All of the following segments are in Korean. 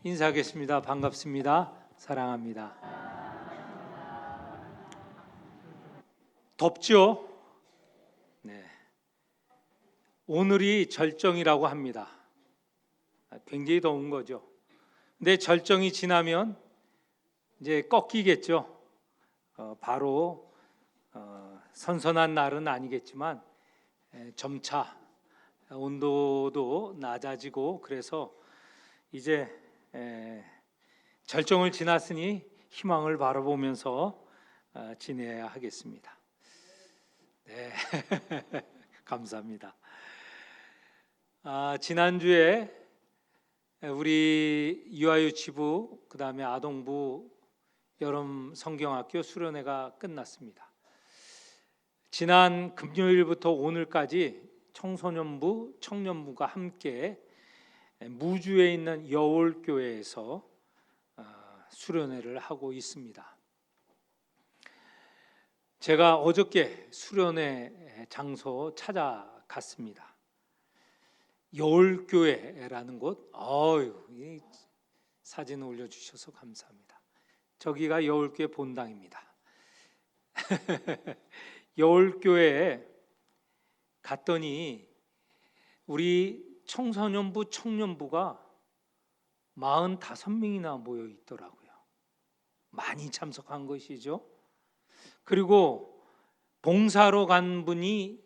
인사하겠습니다. 반갑습니다. 사랑합니다. 덥죠? 네. 오늘이 절정이라고 합니다. 굉장히 더운 거죠. 근데 절정이 지나면 이제 꺾이겠죠. 바로 선선한 날은 아니겠지만 점차 온도도 낮아지고 그래서 이제 절정을 지났으니 희망을 바라보면서 지내야 하겠습니다. 네, 감사합니다. 지난주에 우리 유아유치부 그다음에 아동부 여름 성경학교 수련회가 끝났습니다. 지난 금요일부터 오늘까지 청소년부, 청년부가 함께 무주에 있는 여울교회에서 수련회를 하고 있습니다. 제가 어저께 수련회 장소 찾아갔습니다. 여울교회라는 곳, 이 사진 올려주셔서 감사합니다. 저기가 여울교회 본당입니다. 여울교회에 갔더니 우리 청소년부, 청년부가 45명이나 모여 있더라고요. 많이 참석한 것이죠. 그리고 봉사로 간 분이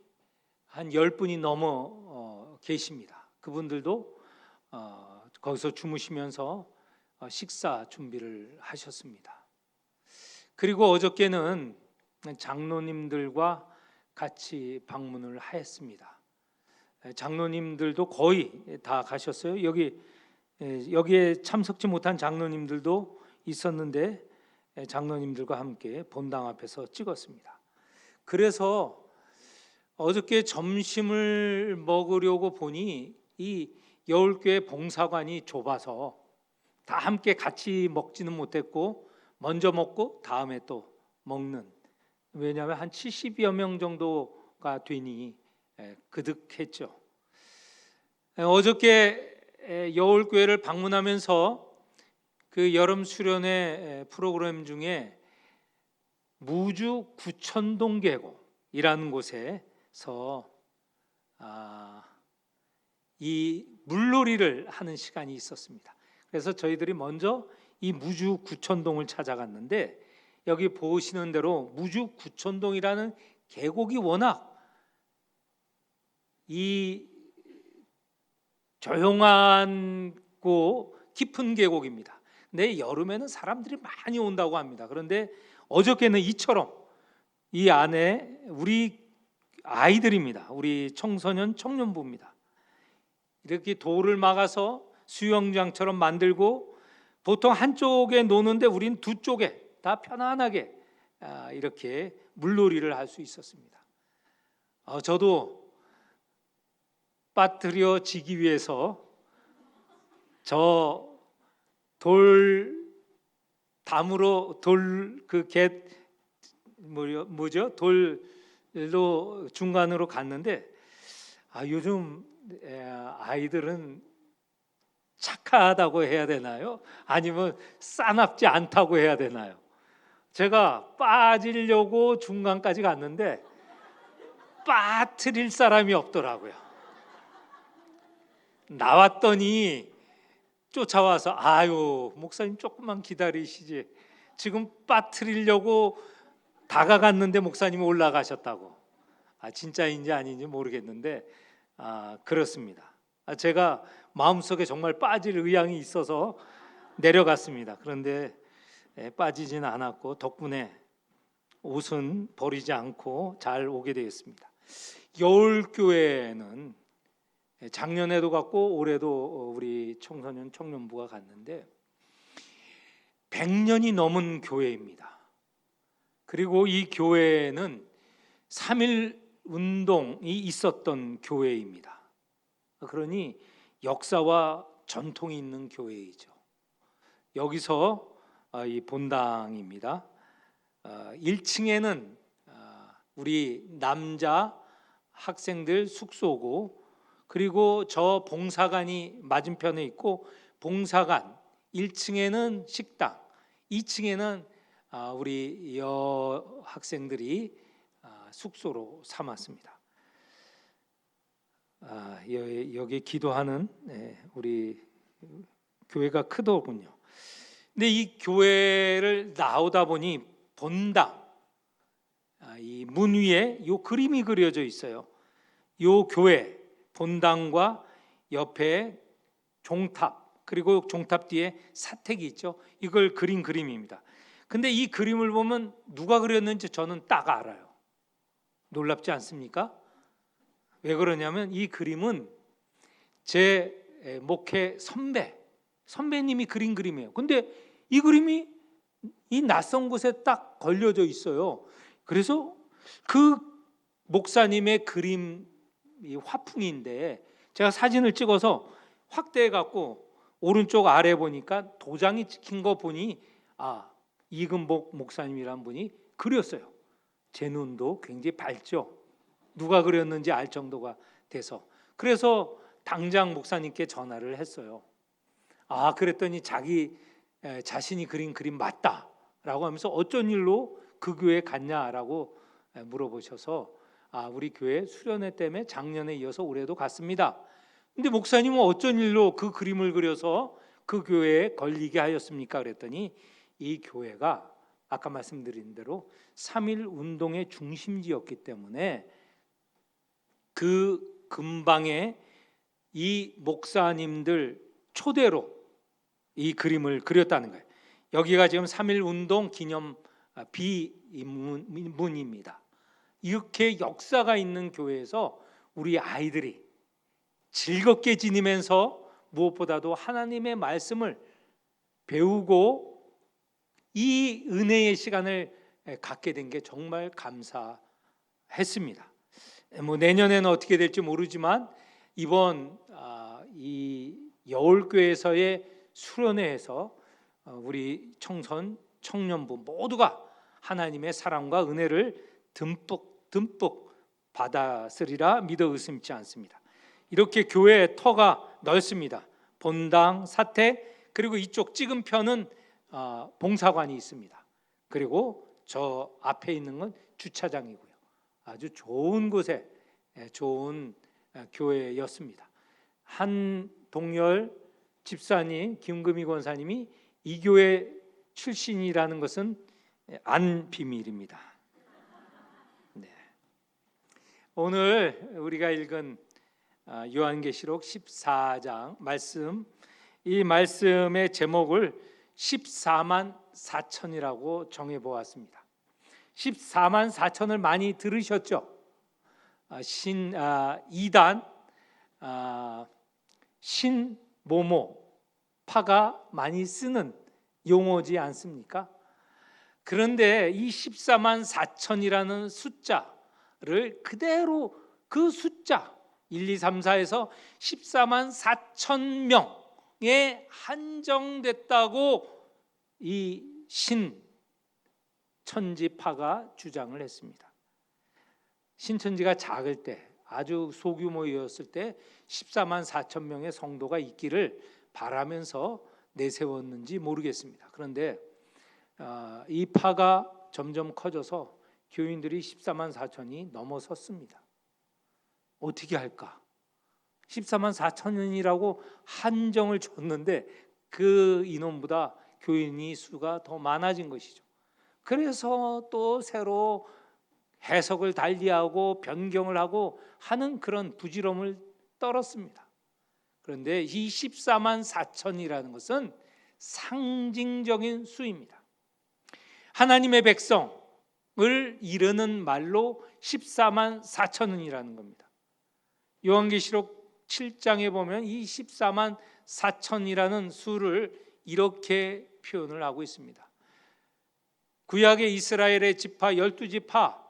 한 10분이 넘어 계십니다. 그분들도 거기서 주무시면서 식사 준비를 하셨습니다. 그리고 어저께는 장로님들과 같이 방문을 하였습니다. 장로님들도 거의 다 가셨어요. 여기에 참석지 못한 장로님들도 있었는데 장로님들과 함께 본당 앞에서 찍었습니다. 그래서 어저께 점심을 먹으려고 보니 이 여울교회 봉사관이 좁아서 다 함께 같이 먹지는 못했고 먼저 먹고 다음에 또 먹는, 왜냐하면 한 70여 명 정도가 되니 그득했죠. 어저께 여울교회를 방문하면서 그 여름 수련회 프로그램 중에 무주 구천동 계곡이라는 곳에서 이 물놀이를 하는 시간이 있었습니다. 그래서 저희들이 먼저 이 무주 구천동을 찾아갔는데 여기 보시는 대로 무주 구천동이라는 계곡이 워낙 이 조용하고 깊은 계곡입니다. 근데 여름에는 사람들이 많이 온다고 합니다. 그런데 어저께는 이처럼 이 안에 우리 아이들입니다. 우리 청소년 청년부입니다. 이렇게 돌을 막아서 수영장처럼 만들고 보통 한쪽에 노는데 우린 두 쪽에 다 편안하게 이렇게 물놀이를 할 수 있었습니다. 저도 빠뜨려지기 위해서 저 담으로 돌로 중간으로 갔는데 요즘 아이들은 착하다고 해야 되나요? 아니면 싸납지 않다고 해야 되나요? 제가 빠지려고 중간까지 갔는데 빠뜨릴 사람이 없더라고요. 나왔더니 쫓아와서 목사님 조금만 기다리시지, 지금 빠뜨리려고 다가갔는데 목사님이 올라가셨다고. 진짜인지 아닌지 모르겠는데 그렇습니다. 제가 마음속에 정말 빠질 의향이 있어서 내려갔습니다. 그런데 빠지진 않았고 덕분에 옷은 버리지 않고 잘 오게 되었습니다. 여울교회는 작년에도 갔고 올해도 우리 청소년 청년부가 갔는데 100년이 넘은 교회입니다. 그리고 이 교회는 3.1 운동이 있었던 교회입니다. 그러니 역사와 전통이 있는 교회이죠. 여기서 이 본당입니다. 1층에는 우리 남자 학생들 숙소고, 그리고 저 봉사관이 맞은편에 있고 봉사관 1층에는 식당, 2층에는 우리 여학생들이 숙소로 삼았습니다. 여기 기도하는 우리 교회가 크더군요. 근데 이 교회를 나오다 보니 본당, 이 문 위에 이 그림이 그려져 있어요. 이 교회 본당과 옆에 종탑, 그리고 종탑 뒤에 사택이 있죠. 이걸 그린 그림입니다. 근데 이 그림을 보면 누가 그렸는지 저는 딱 알아요. 놀랍지 않습니까? 왜 그러냐면 이 그림은 제 목회 선배님이 그린 그림이에요. 근데 이 그림이 이 낯선 곳에 딱 걸려져 있어요. 그래서 그 목사님의 그림 이 화풍인데 제가 사진을 찍어서 확대해 갖고 오른쪽 아래 보니까 도장이 찍힌 거 보니 이금복 목사님이란 분이 그렸어요. 제 눈도 굉장히 밝죠. 누가 그렸는지 알 정도가 돼서, 그래서 당장 목사님께 전화를 했어요. 그랬더니 자신이 그린 그림 맞다라고 하면서 어쩐 일로 그 교회에 갔냐라고 물어보셔서 우리 교회 수련회 때문에 작년에 이어서 올해도 갔습니다. 근데 목사님은 어쩐 일로 그 그림을 그려서 그 교회에 걸리게 하였습니까? 그랬더니 이 교회가 아까 말씀드린 대로 3.1 운동의 중심지였기 때문에 그 근방에 이 목사님들 초대로 이 그림을 그렸다는 거예요. 여기가 지금 3.1 운동 기념 비문입니다. 이렇게 역사가 있는 교회에서 우리 아이들이 즐겁게 지니면서 무엇보다도 하나님의 말씀을 배우고 이 은혜의 시간을 갖게 된 게 정말 감사했습니다. 내년에는 어떻게 될지 모르지만 이번 이 여울교회에서의 수련회에서 우리 청선, 청년부 모두가 하나님의 사랑과 은혜를 듬뿍 받았으리라 믿어 의심치 않습니다. 이렇게 교회의 터가 넓습니다. 본당, 사택, 그리고 이쪽 찍은 편은 봉사관이 있습니다. 그리고 저 앞에 있는 건 주차장이고요. 아주 좋은 곳에 좋은 교회였습니다. 한동열 집사님, 김금희 권사님이 이 교회 출신이라는 것은 안 비밀입니다. 네. 오늘 우리가 읽은 요한계시록 14장 말씀, 이 말씀의 제목을 14만 4천이라고 정해 보았습니다. 14만 4천을 많이 들으셨죠? 이단, 신모모파가 많이 쓰는 용어지 않습니까? 그런데 이 14만 4천이라는 숫자를 그대로 그 숫자 1, 2, 3, 4에서 14만 4천 명에 한정됐다고 이 신천지파가 주장을 했습니다. 신천지가 작을 때, 아주 소규모였을 때 14만 4천 명의 성도가 있기를 바라면서 내세웠는지 모르겠습니다. 그런데 이 파가 점점 커져서 교인들이 14만 4천이 넘어섰습니다. 어떻게 할까? 14만 4천이라고 한정을 줬는데 그 인원보다 교인이 수가 더 많아진 것이죠. 그래서 또 새로 해석을 달리하고 변경을 하고 하는 그런 부지런을 떨었습니다. 그런데 이 14만 4천이라는 것은 상징적인 수입니다. 하나님의 백성을 이르는 말로 14만 4천이라는 겁니다. 요한계시록 7장에 보면 이 14만 4천이라는 수를 이렇게 표현을 하고 있습니다. 구약의 이스라엘의 지파 12지파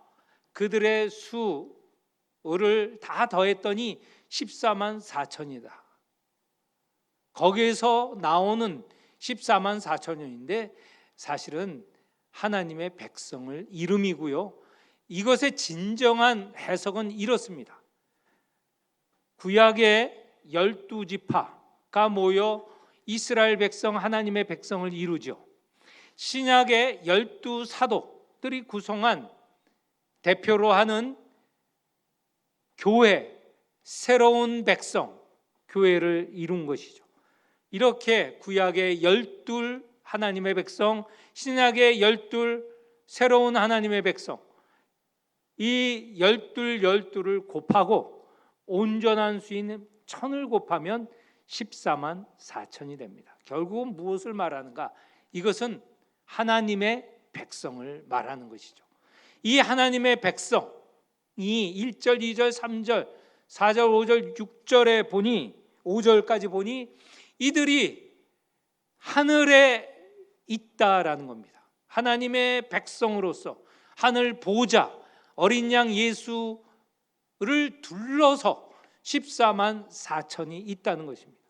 그들의 수를 다 더했더니 14만 4천이다. 거기에서 나오는 14만 4천인데 사실은 하나님의 백성을 이름이고요. 이것의 진정한 해석은 이렇습니다. 구약의 12지파가 모여 이스라엘 백성, 하나님의 백성을 이루죠. 신약의 12사도들이 구성한 대표로 하는 교회, 새로운 백성, 교회를 이룬 것이죠. 이렇게 구약의 12 하나님의 백성, 신약의 12 새로운 하나님의 백성, 이 12를 곱하고 온전한 수인 1000을 곱하면 14만 4천이 됩니다. 결국은 무엇을 말하는가? 이것은 하나님의 백성을 말하는 것이죠. 이 하나님의 백성이 1절, 2절, 3절, 4절, 5절, 6절에 보니 5절까지 보니 이들이 하늘에 있다라는 겁니다. 하나님의 백성으로서 하늘 보좌 어린 양 예수를 둘러서 14만 4천이 있다는 것입니다.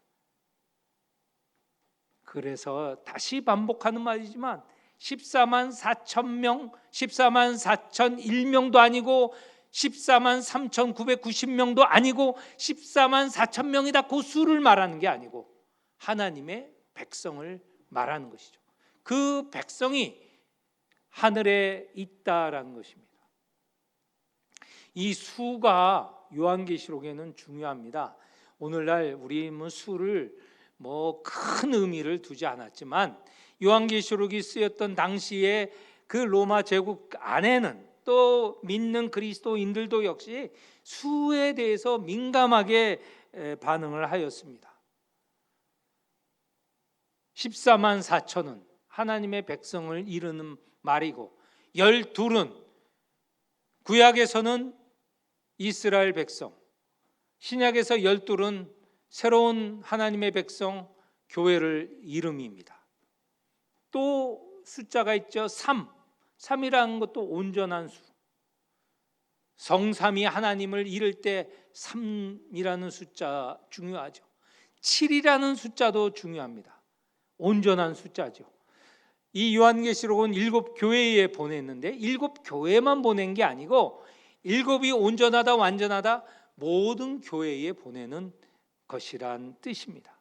그래서 다시 반복하는 말이지만 14만 4천 명, 14만 4천 1명도 아니고 14만 3,990명도 아니고 14만 4천 명이다 그 수를 말하는 게 아니고 하나님의 백성을 말하는 것이죠. 그 백성이 하늘에 있다라는 것입니다. 이 수가 요한계시록에는 중요합니다. 오늘날 우리 수를 큰 의미를 두지 않았지만 요한계시록이 쓰였던 당시에 그 로마 제국 안에는 또 믿는 그리스도인들도 역시 수에 대해서 민감하게 반응을 하였습니다. 14만 4천은 하나님의 백성을 이루는 말이고 12은 구약에서는 이스라엘 백성, 신약에서 12은 새로운 하나님의 백성 교회를 이름입니다. 또 숫자가 있죠. 3이라는 것도 온전한 수. 성삼위 하나님을 이룰 때 3이라는 숫자 중요하죠. 7이라는 숫자도 중요합니다. 온전한 숫자죠. 이 요한계시록은 7교회에 보냈는데 7교회만 보낸 게 아니고 7이 온전하다 완전하다 모든 교회에 보내는 것이란 뜻입니다.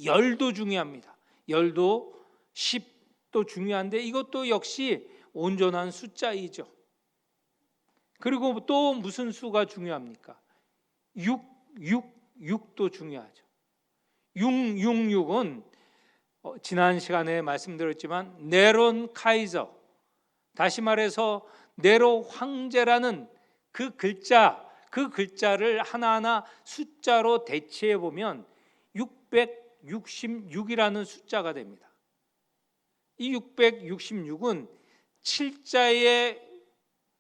열도 중요합니다. 열도 10도 중요한데 이것도 역시 온전한 숫자이죠. 그리고 또 무슨 수가 중요합니까? 6도 중요하죠. 666은 지난 시간에 말씀드렸지만 네론 카이저, 다시 말해서 네로 황제라는 그 글자를 하나하나 숫자로 대체해 보면 666이라는 숫자가 됩니다. 이 666은 7자에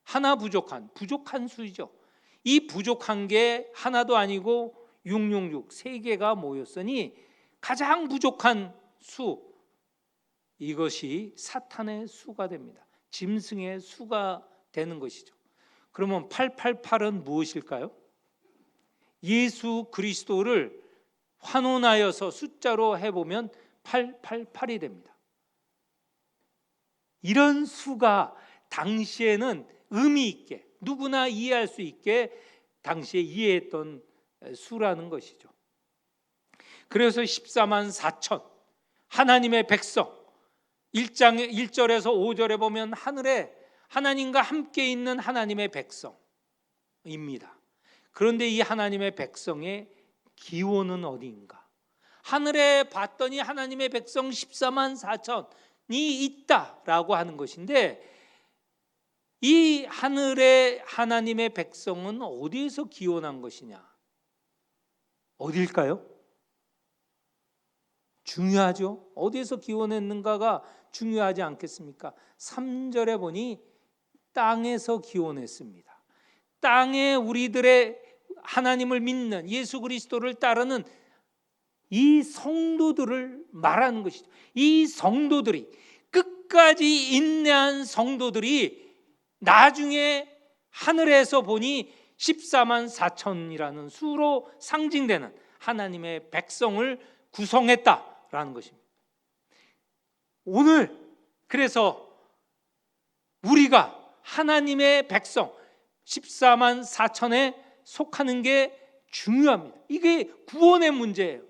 하나 부족한 수이죠. 이 부족한 게 하나도 아니고 666, 3개가 모였으니 가장 부족한 수, 이것이 사탄의 수가 됩니다. 짐승의 수가 되는 것이죠. 그러면 888은 무엇일까요? 예수 그리스도를 환원하여서 숫자로 해보면 888이 됩니다. 이런 수가 당시에는 의미 있게 누구나 이해할 수 있게 당시에 이해했던 수라는 것이죠. 그래서 14만 4천 하나님의 백성, 1절에서 5절에 보면 하늘에 하나님과 함께 있는 하나님의 백성입니다. 그런데 이 하나님의 백성의 기원은 어디인가? 하늘에 봤더니 하나님의 백성 14만 4천이 있다라고 하는 것인데 이 하늘의 하나님의 백성은 어디에서 기원한 것이냐? 어딜까요? 중요하죠. 어디에서 기원했는가가 중요하지 않겠습니까? 3절에 보니 땅에서 기원했습니다. 땅에 우리들의 하나님을 믿는 예수 그리스도를 따르는 이 성도들을 말하는 것이죠. 이 성도들이 끝까지 인내한 성도들이 나중에 하늘에서 보니 14만 4천이라는 수로 상징되는 하나님의 백성을 구성했다라는 것입니다. 오늘 그래서 우리가 하나님의 백성 14만 4천에 속하는 게 중요합니다. 이게 구원의 문제예요.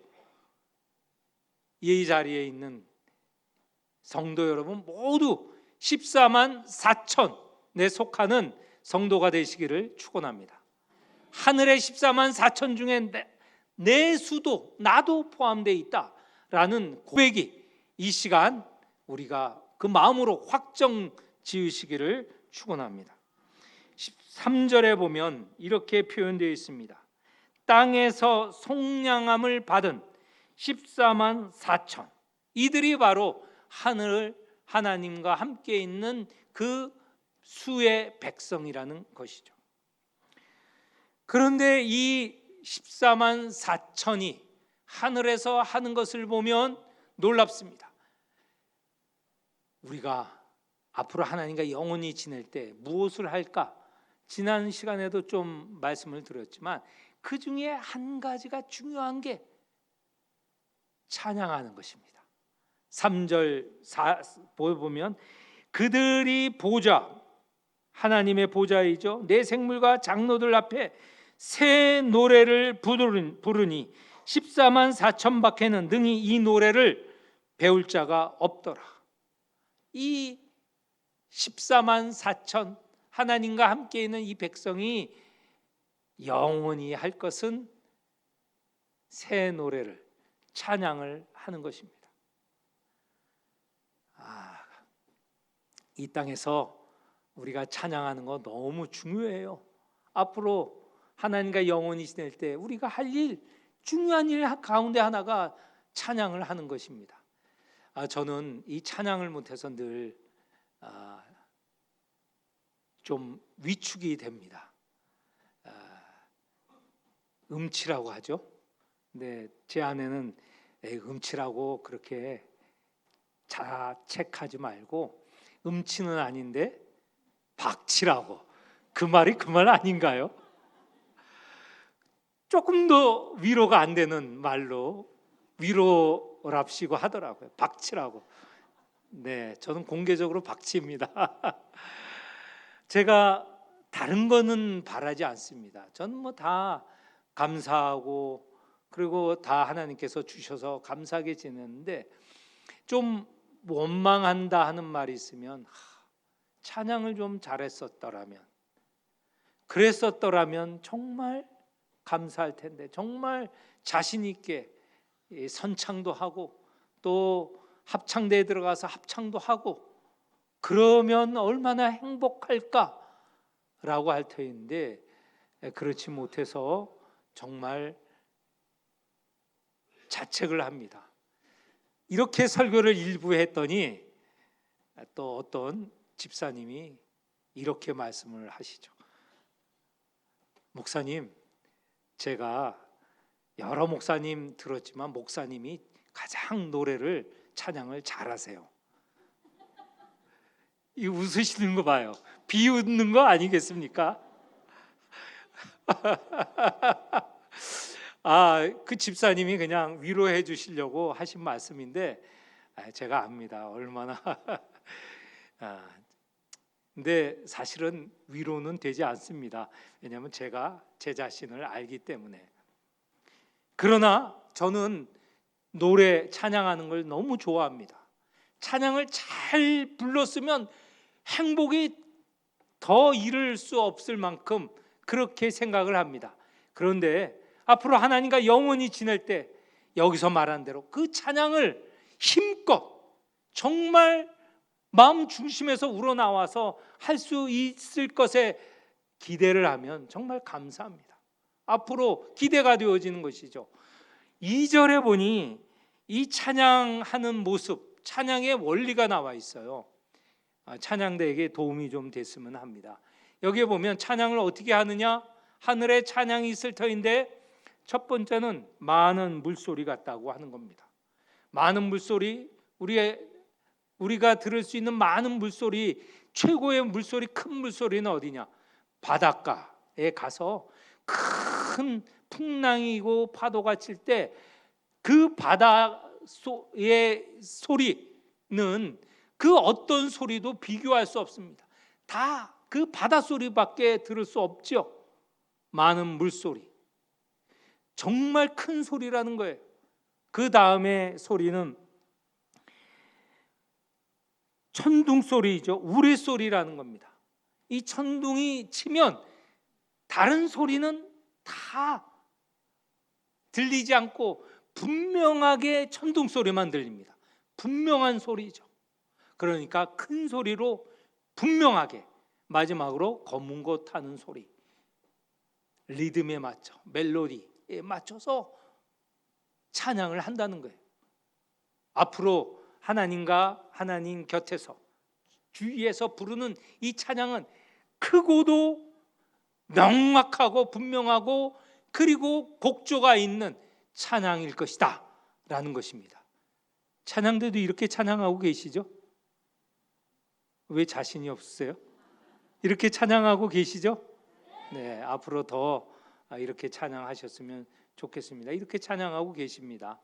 이 자리에 있는 성도 여러분 모두 14만 4천에 속하는 성도가 되시기를 축원합니다. 하늘의 14만 4천 중에 내 수도 나도 포함되어 있다라는 고백이 이 시간 우리가 그 마음으로 확정 지으시기를 축원합니다. 13절에 보면 이렇게 표현되어 있습니다. 땅에서 속량함을 받은 14만 4천, 이들이 바로 하나님과 함께 있는 그 수의 백성이라는 것이죠. 그런데 이 14만 4천이 하늘에서 하는 것을 보면 놀랍습니다. 우리가 앞으로 하나님과 영원히 지낼 때 무엇을 할까? 지난 시간에도 좀 말씀을 드렸지만 그 중에 한 가지가 중요한 게 찬양하는 것입니다. 3절 4 보면 그들이 보좌, 하나님의 보좌이죠, 내 생물과 장로들 앞에 새 노래를 부르니 14만 4천 밖에는 능히 이 노래를 배울 자가 없더라. 이 14만 4천 하나님과 함께 있는 이 백성이 영원히 할 것은 새 노래를, 찬양을 하는 것입니다. 이 땅에서 우리가 찬양하는 거 너무 중요해요. 앞으로 하나님과 영원히 지낼 때 우리가 할 일, 중요한 일 가운데 하나가 찬양을 하는 것입니다. 저는 이 찬양을 못해서 늘 좀 위축이 됩니다. 음치라고 하죠. 근데 제 아내는 음치라고 그렇게 자책하지 말고 음치는 아닌데 박치라고, 그 말이 그 말 아닌가요? 조금 더 위로가 안 되는 말로 위로랍시고 하더라고요. 박치라고. 네, 저는 공개적으로 박치입니다. 제가 다른 거는 바라지 않습니다. 저는 뭐 다 감사하고 그리고 다 하나님께서 주셔서 감사하게 지내는데 좀 원망한다 하는 말이 있으면 찬양을 좀 잘했었더라면, 그랬었더라면 정말 감사할 텐데, 정말 자신 있게 선창도 하고 또 합창대에 들어가서 합창도 하고 그러면 얼마나 행복할까라고 할 터인데 그렇지 못해서 정말 자책을 합니다. 이렇게 설교를 일부 했더니 또 어떤 집사님이 이렇게 말씀을 하시죠. 목사님, 제가 여러 목사님 들었지만 목사님이 가장 노래를, 찬양을 잘하세요. 이 웃으시는 거 봐요. 비웃는 거 아니겠습니까? 그 집사님이 그냥 위로해 주시려고 하신 말씀인데 제가 압니다. 얼마나 근데 사실은 위로는 되지 않습니다. 왜냐하면 제가 제 자신을 알기 때문에. 그러나 저는 노래, 찬양하는 걸 너무 좋아합니다. 찬양을 잘 불렀으면 행복이 더 이룰 수 없을 만큼 그렇게 생각을 합니다. 그런데 앞으로 하나님과 영원히 지낼 때 여기서 말한 대로 그 찬양을 힘껏 정말 마음 중심에서 우러나와서 할 수 있을 것에 기대를 하면 정말 감사합니다. 앞으로 기대가 되어지는 것이죠. 2절에 보니 이 찬양하는 모습, 찬양의 원리가 나와 있어요. 찬양대에게 도움이 좀 됐으면 합니다. 여기에 보면 찬양을 어떻게 하느냐? 하늘에 찬양이 있을 터인데 첫 번째는 많은 물소리 같다고 하는 겁니다. 많은 물소리, 우리가 들을 수 있는 많은 물소리, 최고의 물소리, 큰 물소리는 어디냐? 바닷가에 가서 큰 풍랑이고 파도가 칠 때 그 바다의 소리는 그 어떤 소리도 비교할 수 없습니다. 다 그 바다 소리밖에 들을 수 없죠. 많은 물소리, 정말 큰 소리라는 거예요. 그 다음에 소리는 천둥 소리죠. 우레 소리라는 겁니다. 이 천둥이 치면 다른 소리는 다 들리지 않고 분명하게 천둥 소리만 들립니다. 분명한 소리죠. 그러니까 큰 소리로 분명하게, 마지막으로 검은 거 타는 소리, 리듬에 맞춰, 멜로디에 맞춰서 찬양을 한다는 거예요. 앞으로 하나님과 하나님 곁에서 주위에서 부르는 이 찬양은 크고도 명확하고 분명하고 그리고 곡조가 있는 찬양일 것이다 라는 것입니다. 찬양대도 이렇게 찬양하고 계시죠? 왜 자신이 없으세요? 이렇게 찬양하고 계시죠? 네, 앞으로 더 이렇게 찬양하셨으면 좋겠습니다. 이렇게 찬양하고 계십니다.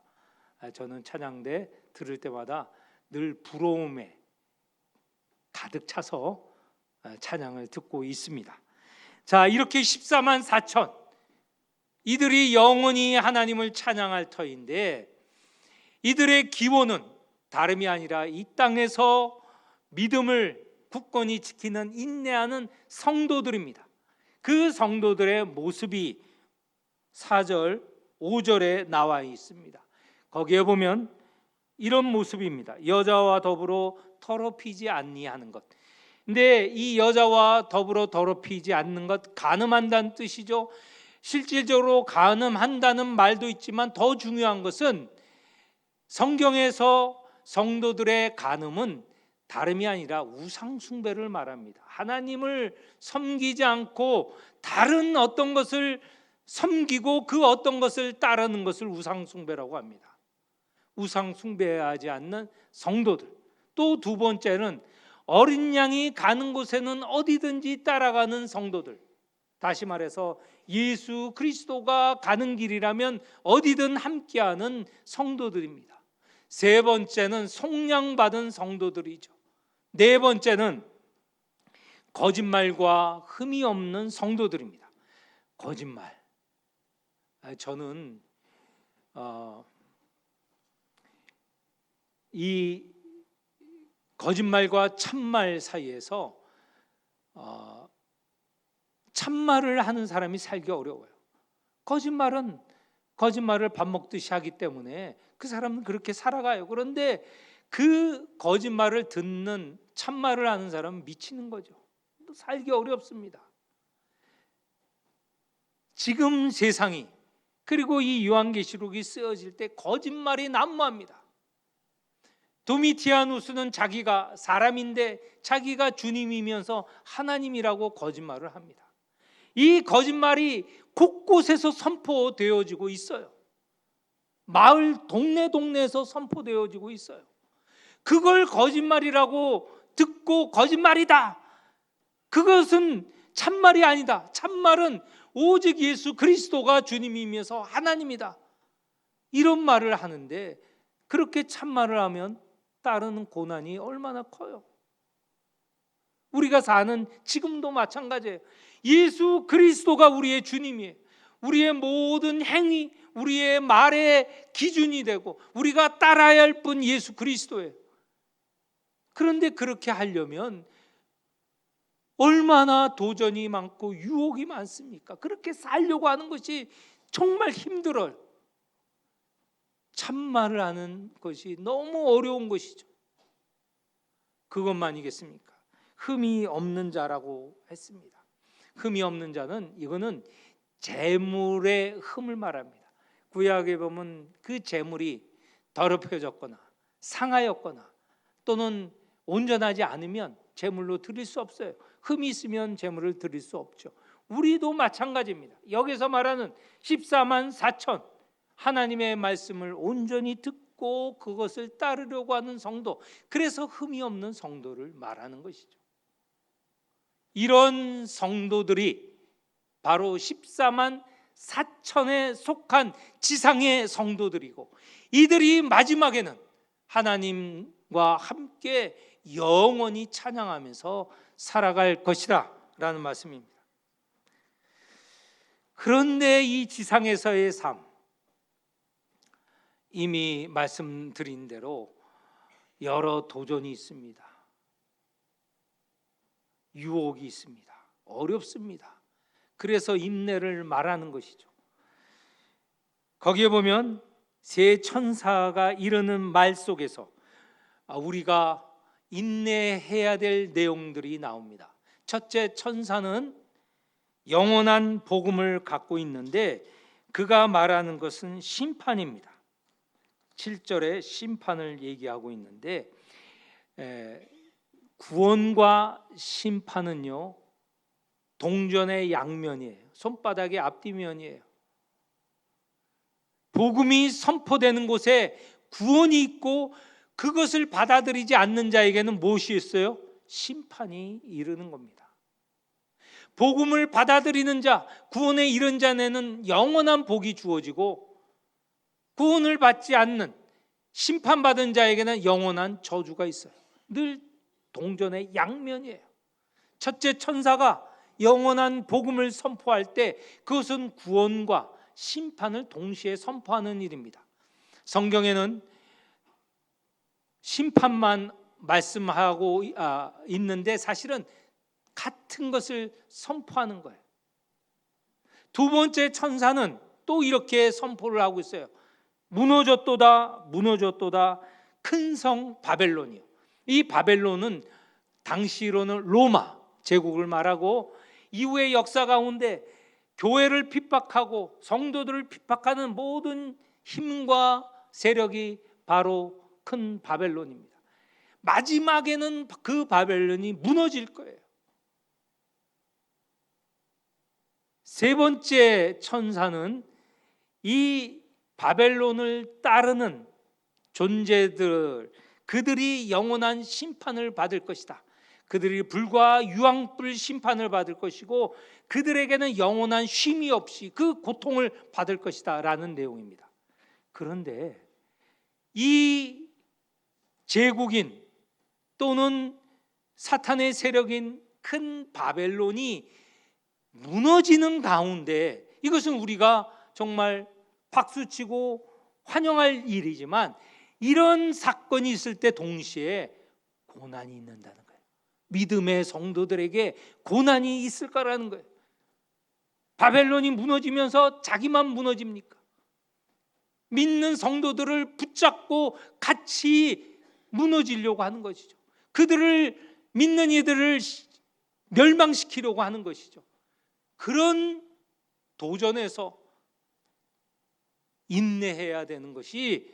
저는 찬양대 들을 때마다 늘 부러움에 가득 차서 찬양을 듣고 있습니다. 자, 이렇게 14만 4천, 이들이 영원히 하나님을 찬양할 터인데, 이들의 기원은 다름이 아니라 이 땅에서 믿음을 굳건히 지키는 인내하는 성도들입니다. 그 성도들의 모습이 4절, 5절에 나와 있습니다. 거기에 보면 이런 모습입니다. 여자와 더불어 더럽히지 아니하는 것. 근데 이 여자와 더불어 더럽히지 않는 것, 간음한다는 뜻이죠. 실질적으로 간음한다는 말도 있지만 더 중요한 것은 성경에서 성도들의 간음은 다름이 아니라 우상 숭배를 말합니다. 하나님을 섬기지 않고 다른 어떤 것을 섬기고 그 어떤 것을 따르는 것을 우상 숭배라고 합니다. 우상 숭배하지 않는 성도들. 또 두 번째는 어린 양이 가는 곳에는 어디든지 따라가는 성도들. 다시 말해서 예수 그리스도가 가는 길이라면 어디든 함께하는 성도들입니다. 세 번째는 속량받은 성도들이죠. 네 번째는 거짓말과 흠이 없는 성도들입니다. 거짓말. 저는 이 거짓말과 참말 사이에서 참말을 하는 사람이 살기 어려워요. 거짓말은 거짓말을 밥 먹듯이 하기 때문에 그 사람은 그렇게 살아가요. 그런데 그 거짓말을 듣는 참말을 하는 사람은 미치는 거죠. 살기 어렵습니다. 지금 세상이, 그리고 이 요한계시록이 쓰여질 때 거짓말이 난무합니다. 도미티아누스는 자기가 사람인데 자기가 주님이면서 하나님이라고 거짓말을 합니다. 이 거짓말이 곳곳에서 선포되어지고 있어요. 마을 동네에서 선포되어지고 있어요. 그걸 거짓말이라고 듣고 거짓말이다, 그것은 참말이 아니다, 참말은 오직 예수 그리스도가 주님이면서 하나님이다, 이런 말을 하는데, 그렇게 참말을 하면 따르는 고난이 얼마나 커요. 우리가 사는 지금도 마찬가지예요. 예수 그리스도가 우리의 주님이에요. 우리의 모든 행위, 우리의 말의 기준이 되고 우리가 따라야 할 분 예수 그리스도예요. 그런데 그렇게 하려면 얼마나 도전이 많고 유혹이 많습니까? 그렇게 살려고 하는 것이 정말 힘들어요. 참말을 하는 것이 너무 어려운 것이죠. 그것만이겠습니까? 흠이 없는 자라고 했습니다. 흠이 없는 자는, 이거는 재물의 흠을 말합니다. 구약에 보면 그 재물이 더럽혀졌거나 상하였거나 또는 온전하지 않으면 재물로 드릴 수 없어요. 흠이 있으면 재물을 드릴 수 없죠. 우리도 마찬가지입니다. 여기서 말하는 14만 4천, 하나님의 말씀을 온전히 듣고 그것을 따르려고 하는 성도, 그래서 흠이 없는 성도를 말하는 것이죠. 이런 성도들이 바로 14만 4천에 속한 지상의 성도들이고, 이들이 마지막에는 하나님과 함께 영원히 찬양하면서 살아갈 것이다 라는 말씀입니다. 그런데 이 지상에서의 삶, 이미 말씀드린 대로 여러 도전이 있습니다. 유혹이 있습니다. 어렵습니다. 그래서 인내를 말하는 것이죠. 거기에 보면 세 천사가 이르는 말 속에서 우리가 인내해야 될 내용들이 나옵니다. 첫째, 천사는 영원한 복음을 갖고 있는데 그가 말하는 것은 심판입니다. 7절에 심판을 얘기하고 있는데 구원과 심판은요 동전의 양면이에요. 손바닥의 앞뒤면이에요. 복음이 선포되는 곳에 구원이 있고 그것을 받아들이지 않는 자에게는 무엇이 있어요? 심판이 이르는 겁니다. 복음을 받아들이는 자, 구원에 이른 자에는 영원한 복이 주어지고 구원을 받지 않는 심판받은 자에게는 영원한 저주가 있어요. 늘 동전의 양면이에요. 첫째, 천사가 영원한 복음을 선포할 때 그것은 구원과 심판을 동시에 선포하는 일입니다. 성경에는 심판만 말씀하고 있는데 사실은 같은 것을 선포하는 거예요. 두 번째, 천사는 또 이렇게 선포를 하고 있어요. 무너졌도다, 무너졌도다, 큰 성 바벨론이요. 이 바벨론은 당시로는 로마 제국을 말하고 이후의 역사 가운데 교회를 핍박하고 성도들을 핍박하는 모든 힘과 세력이 바로 큰 바벨론입니다. 마지막에는 그 바벨론이 무너질 거예요. 세 번째 천사는 이 바벨론을 따르는 존재들, 그들이 영원한 심판을 받을 것이다. 그들이 불과 유황불 심판을 받을 것이고 그들에게는 영원한 쉼이 없이 그 고통을 받을 것이다 라는 내용입니다. 그런데 이 제국인 또는 사탄의 세력인 큰 바벨론이 무너지는 가운데 이것은 우리가 정말 박수치고 환영할 일이지만 이런 사건이 있을 때 동시에 고난이 있는다는 거예요. 믿음의 성도들에게 고난이 있을 거라는 거예요. 바벨론이 무너지면서 자기만 무너집니까? 믿는 성도들을 붙잡고 같이 무너지려고 하는 것이죠. 그들을 믿는 이들을 멸망시키려고 하는 것이죠. 그런 도전에서 인내해야 되는 것이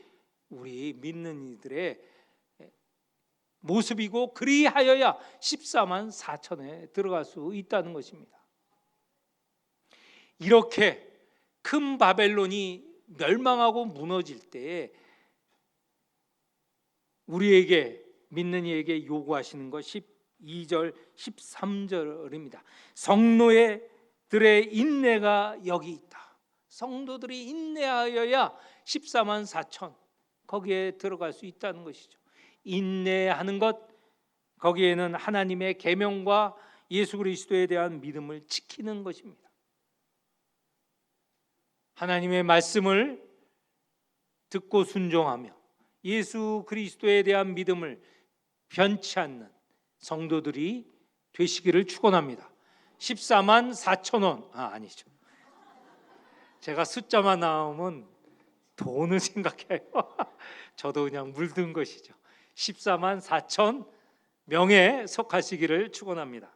우리 믿는 이들의 모습이고 그리하여야 14만 4천에 들어갈 수 있다는 것입니다. 이렇게 큰 바벨론이 멸망하고 무너질 때에 우리에게 믿는 이에게 요구하시는 것 12절 13절입니다. 성도들의 인내가 여기 있다. 성도들이 인내하여야 14만 4천 거기에 들어갈 수 있다는 것이죠. 인내하는 것, 거기에는 하나님의 계명과 예수 그리스도에 대한 믿음을 지키는 것입니다. 하나님의 말씀을 듣고 순종하며 예수 그리스도에 대한 믿음을 변치 않는 성도들이 되시기를 축원합니다. 14만 4천 원 아니죠. 제가 숫자만 나오면 돈을 생각해요. 저도 그냥 물든 것이죠. 14만 4천 명에 속하시기를 축원합니다.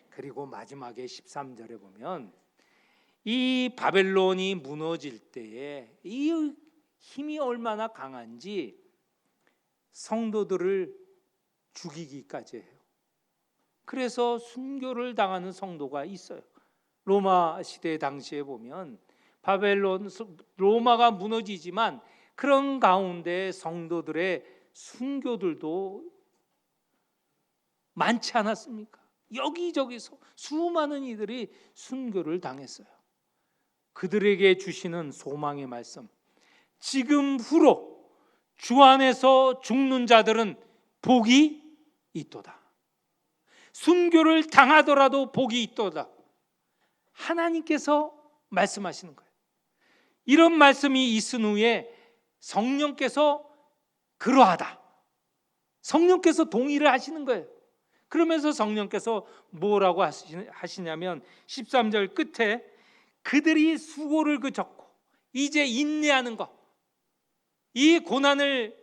그리고 마지막에 13절에 보면 이 바벨론이 무너질 때에 이 힘이 얼마나 강한지 성도들을 죽이기까지 해요. 그래서 순교를 당하는 성도가 있어요. 로마 시대 당시에 보면 바벨론, 로마가 무너지지만 그런 가운데 성도들의 순교들도 많지 않았습니까? 여기저기서 수많은 이들이 순교를 당했어요. 그들에게 주시는 소망의 말씀, 지금 후로 주 안에서 죽는 자들은 복이 있도다. 순교를 당하더라도 복이 있도다. 하나님께서 말씀하시는 거예요. 이런 말씀이 있은 후에 성령께서 그러하다. 성령께서 동의를 하시는 거예요. 그러면서 성령께서 뭐라고 하시냐면 13절 끝에 그들이 수고를 그쳤고 이제 인내하는 것, 이 고난을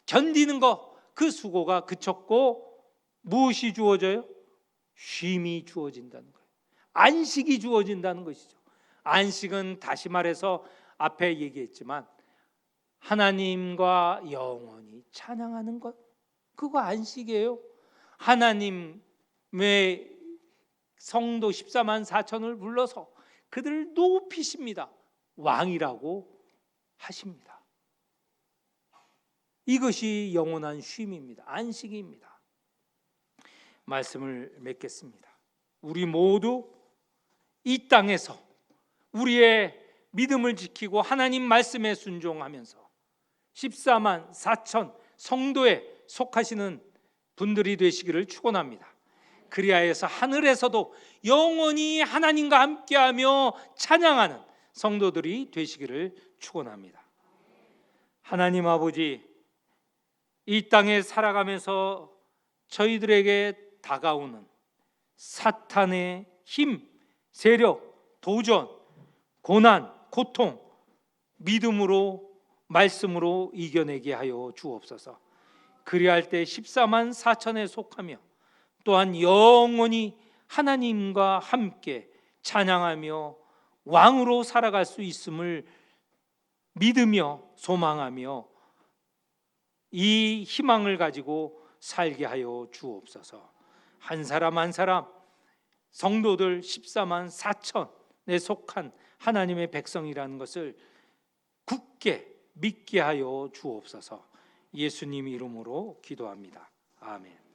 견디는 것, 그 수고가 그쳤고 무엇이 주어져요? 쉼이 주어진다는 거예요. 안식이 주어진다는 것이죠. 안식은 다시 말해서 앞에 얘기했지만 하나님과 영원히 찬양하는 것, 그거 안식이에요. 하나님의 성도 14만 4천을 불러서 그들을 높이십니다. 왕이라고 하십니다. 이것이 영원한 쉼입니다. 안식입니다. 말씀을 맺겠습니다. 우리 모두 이 땅에서 우리의 믿음을 지키고 하나님 말씀에 순종하면서 14만 4천 성도에 속하시는 분들이 되시기를 축원합니다. 그리하여서 하늘에서도 영원히 하나님과 함께하며 찬양하는 성도들이 되시기를 축원합니다. 하나님 아버지, 이 땅에 살아가면서 저희들에게 다가오는 사탄의 힘, 세력, 도전, 고난, 고통, 믿음으로 말씀으로 이겨내게 하여 주옵소서. 그리할 때 14만 4천에 속하며 또한 영원히 하나님과 함께 찬양하며 왕으로 살아갈 수 있음을 믿으며 소망하며 이 희망을 가지고 살게 하여 주옵소서. 한 사람 한 사람 성도들 14만 4천에 속한 하나님의 백성이라는 것을 굳게 믿게 하여 주옵소서. 예수님 이름으로 기도합니다. 아멘.